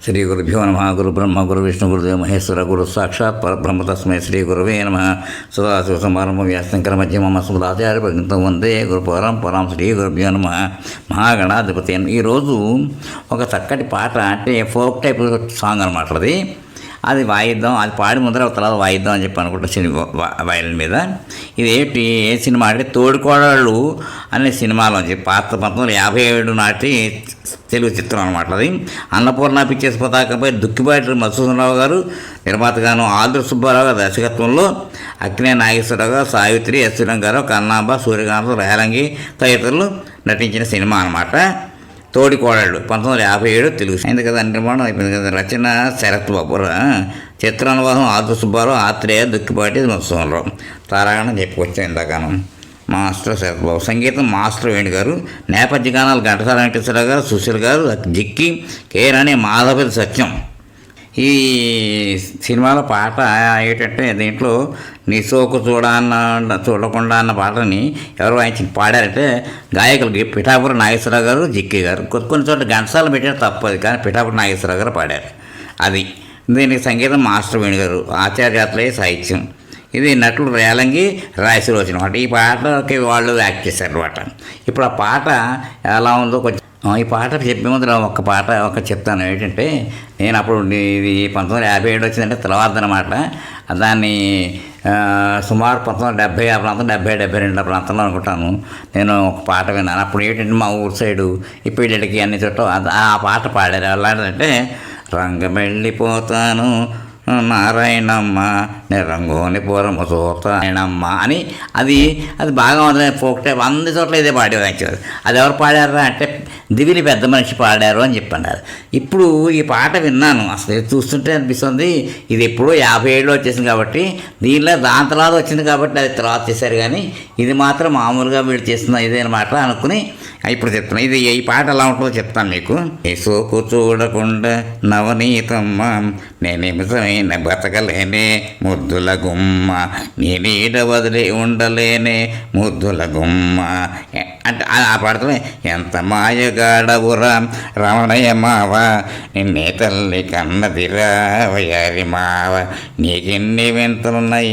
శ్రీ గురుభ్యో నమ. గురు బ్రహ్మ గురు విష్ణు గురుదేవ మహేశ్వర గురు సాక్షాత్ పరబ్రహ్మ తస్మై శ్రీ గురువే నమ. సదాశివ సమారంభ వ్యాసంకర మధ్యమ సుధాచార్య పర్యంతం వందే గురు పరం శ్రీ గురుభ్యో నమ. మహాగణాధిపతి. ఈరోజు ఒక చక్కటి పాట, అంటే ఫోక్ టైప్ సాంగ్ అనమాట. అది వాయిద్దాం, అది పాడి ముందర తర్వాత వాయిద్దాం అని చెప్పి అనుకుంటా వయలిన్ మీద. ఇది ఏ సినిమా అంటే తోడికోడళ్ళు అనే సినిమాలోంచి పాత 1957 నాటి తెలుగు చిత్రం అనమాట. అది అన్నపూర్ణ పిక్చర్స్ పతాకంపై దుక్కిపాటి మధుసూదనరావు గారు నిర్మాతగాను, ఆదురు సుబ్బారావు గారు దర్శకత్వంలో అక్కినే నాగేశ్వరరావు గారు, సావిత్రి, ఎస్ గారు, కన్నాంబ, సూర్యకాంత్, రేలంగి తదితరులు నటించిన సినిమా అనమాట. తోడికోడళ్ళు 1957 తెలుగు. అయింది కదా, నిర్మాణం అయిపోయింది కదా. రచన శరత్ బాబు, చిత్రానువాదం ఆదురు సుబ్బారావు, ఆత్రేయ, దుక్కిపాటి మధుసూదనరావు. తారాగణం చెప్పుకొచ్చాం ఇందాకను. మాస్టర్ శరత్ బాబు. సంగీతం మాస్టర్ వేణు గారు. నేపథ్య గానాలు ఘంటసాల వెంకటేశ్వరరావు గారు, సుశీల్ గారు, జిక్కి, కే రాణి, మాధవపతి సత్యం. ఈ సినిమాలో పాట ఏంటంటే, దీంట్లో నీ సోకు చూడకుండా అన్న పాటని ఎవరు పాడారంటే గాయకులు పిఠాపురం నాగేశ్వరరావు గారు, జిక్కి గారు. కొన్ని చోట్ల ఘంటసాల పెట్టారు, తప్పది, కానీ పిఠాపురం నాగేశ్వరరావు గారు పాడారు. అది దీనికి సంగీతం మాస్టర్ వేణు గారు. ఆచార్యాత్లయ సాహిత్యం. ఇది నటులు రేలంగి, రాయసులోచన అనమాట. ఈ పాటకి వాళ్ళు యాక్ట్ చేశారు అనమాట. ఇప్పుడు ఆ పాట ఎలా ఉందో కొంచెం ఈ పాట చెప్పే ముందు ఒక చెప్తాను. ఏంటంటే, నేను అప్పుడు ఇది 1957 వచ్చిందంటే తర్వాత అనమాట. దాన్ని సుమారు 1970 ఆ ప్రాంతం, 72 ఆ ప్రాంతంలో అనుకుంటాను నేను ఒక పాట విన్నాను. అప్పుడు ఏంటంటే, మా ఊరు సైడు ఈ పెళ్ళిళ్ళకి అన్ని చోట్ల ఆ పాట పాడారు. ఎలాంటిదంటే, రంగమెళ్ళిపోతాను నారాయణమ్మ రంగోని పూరము చూతాయనమ్మ అని. అది బాగా ఉంది. ఫోక్ టైప్ అన్ని చోట్ల ఇదే పాడేవారు. యాక్చువల్ అది ఎవరు పాడారా అంటే, దివిని పెద్ద మనిషి పాడారు అని చెప్పన్నారు. ఇప్పుడు ఈ పాట విన్నాను, అసలు చూస్తుంటే అనిపిస్తుంది ఇది ఎప్పుడో 57లో వచ్చేసింది కాబట్టి, దీనిలో దాని తర్వాత వచ్చింది కాబట్టి అది తర్వాత చేశారు. కానీ ఇది మాత్రం మామూలుగా వీళ్ళు చేస్తున్న ఇదే అనమాట అనుకుని ఇప్పుడు చెప్తున్నా. ఈ పాట ఎలా ఉంటుందో చెప్తాను మీకు. ఏ సోకు చూడకుండా నవనీతమ్మ నేనేమిసమైన బతకలేనే ముద్దుల గుమ్మ, నీ నీడ వదిలి ఉండలేనే ముద్దుల గుమ్మ అంటే ఆ పాటమే. ఎంత మాయగాడవురా రమణయ్య మావ, నిన్నే తల్లి కన్నదిరా వయ్యారి మావ, నీకెన్ని వింతలున్నాయి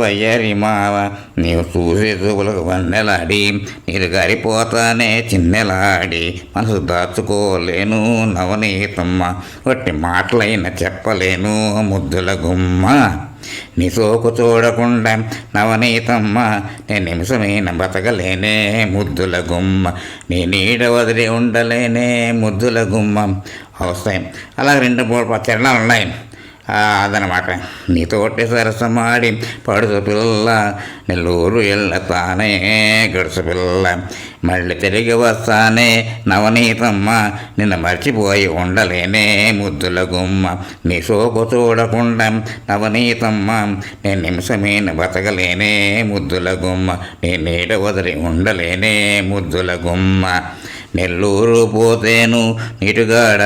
వయ్యారి మావ, నీవు చూసే చూపులకు వన్నెలాడి నీరు గారిపోతానే చిన్నెలాడి, మనసు దాచుకోలేను నవనీతమ్మ, ఒట్టి మాటలైనా చెప్పలేను ముద్దుల గుమ్మ, నీ సోకు చూడకుండా నవనీతమ్మ నేను నిమిషమైన బతకలేనే ముద్దుల గుమ్మ, నీ నీడ వదిలి ఉండలేనే ముద్దుల గుమ్మ వస్తాయి. అలా 2-3 చరణాలు ఉన్నాయి. అదనమాట. నీతోటి సరసమాడి పడుచు పిల్ల నెల్లూరు ఎల్లతానే గడుసు పిల్ల, మళ్ళీ తిరిగి వస్తానే నవనీతమ్మ నిన్ను మర్చిపోయి ఉండలేనే ముద్దుల గుమ్మ, నీ సోకు చూడకుండా నవనీతమ్మ నేను నిమిషమైన బతకలేనే ముద్దుల గుమ్మ, నీ నీడ వదిలి ఉండలేనే ముద్దుల గుమ్మ, నెల్లూరు పోతేను నీటుగాడ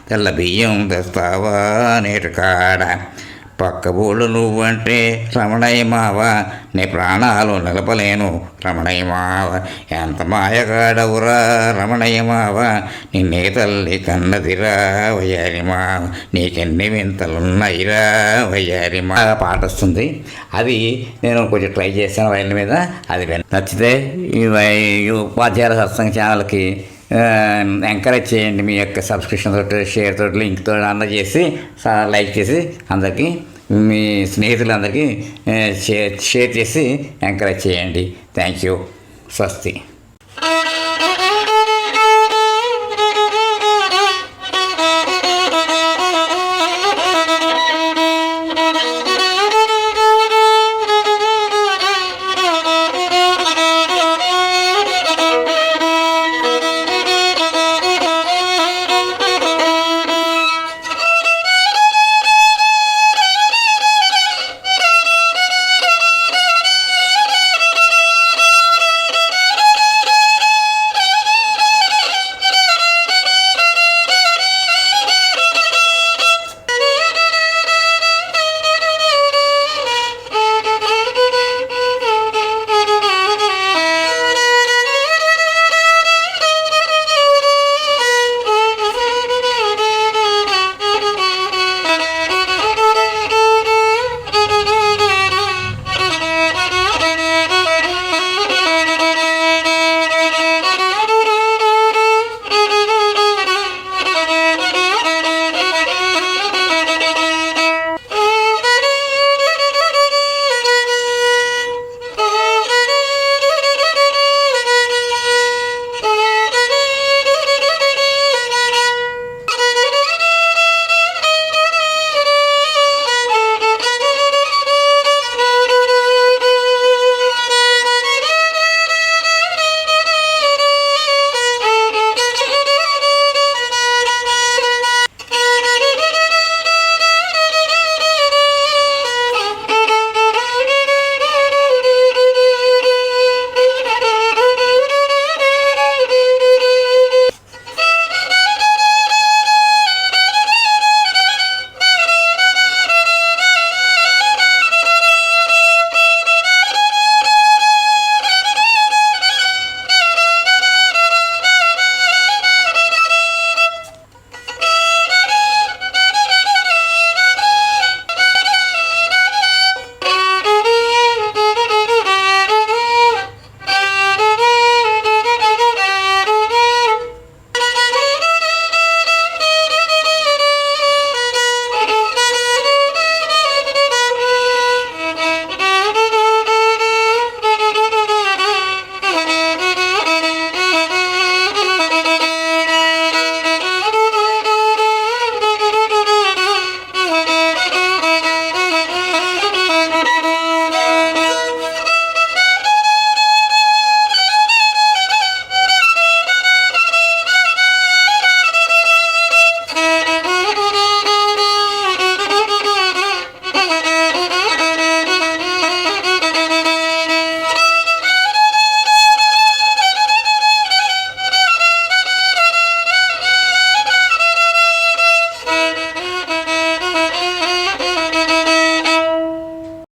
తెల్ల బియ్యం తెస్తావా నీటుకాడ, పక్క ఊళ్ళు నువ్వంటే రమణయ్య మావ నీ ప్రాణాలు నిలపలేను రమణయ్య మావ, ఎంత మాయగాడవురా రమణయ్య మావ, నిన్నే తల్లి కన్నదిరా వయ్యారి మావ, నీకెన్ని వింతలున్నాయిరా వయ్యారి మా. పాట వస్తుంది. అది నేను కొంచెం ట్రై చేశాను వయలిన్ మీద. అది నచ్చితే ఈ ఉపాధ్యాయుల సత్సంగ ఛానల్కి ఎంకరేజ్ చేయండి. మీ యొక్క సబ్స్క్రిప్షన్ తోటి, షేర్ తోటి, లింక్ తోటి అందజేసి లైక్ చేసి అందరికీ, మీ స్నేహితులందరికీ షేర్ చేసి ఎంకరేజ్ చేయండి. Thank you. స్వస్తి.